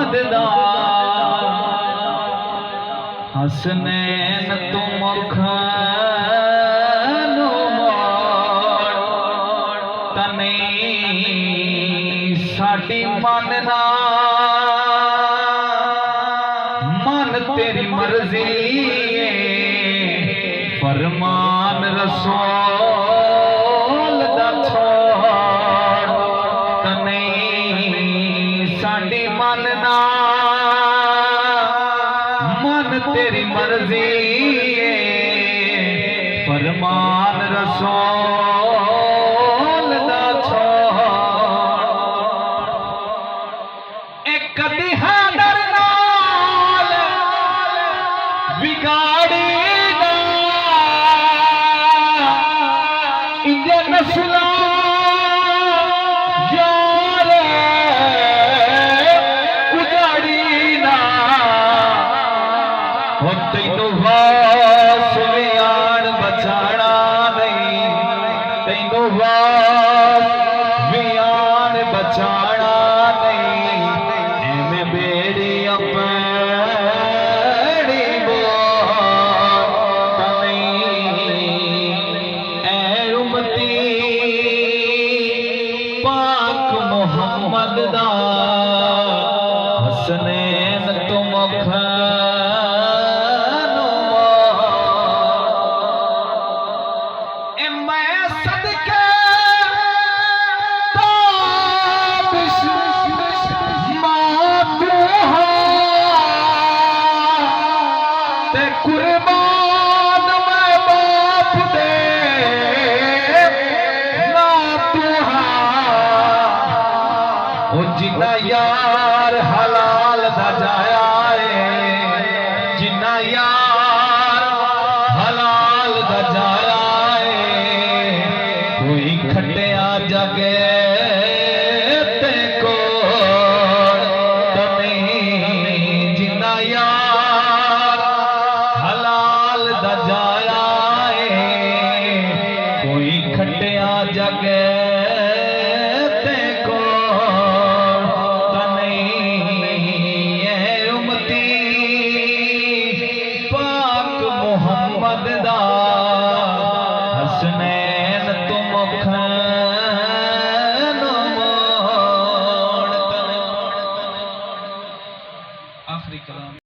मोहम्मद दा हसनैन तू मखनो मोड़ तने साडी मनना मन तेरी मर्जी फरमान रसूल दा छोड़ तने साडी मनना मन तेरी मर्जी फरमान रसूल दा छोड़ एक कदी हैदर नाल बिगाड़ी ना इंजे नस्ला यार उजाड़ी ना हो तैनू वास वियाण बचाना नहीं तैनू वास वियाण बचाना नहीं एवें बेड़ी अपनी बोल तनी ऐ उम्मती पाक मोहम्मद दा हसनैन तू मखनो ए मैं सदके ताबिश मातूहा ते कुर्बान मैं बाप दे ना तुहा ओ जिन्ना यार हलाल दा जाया है जिन्ना यार हलाल दा जाया है कोई खटिया जगे ते कोड़ तने जिन्ना यार हलाल दा जाया है कोई खटिया जगे ते कोड़ तने ऐ उम्मती पाक मोहम्मद दा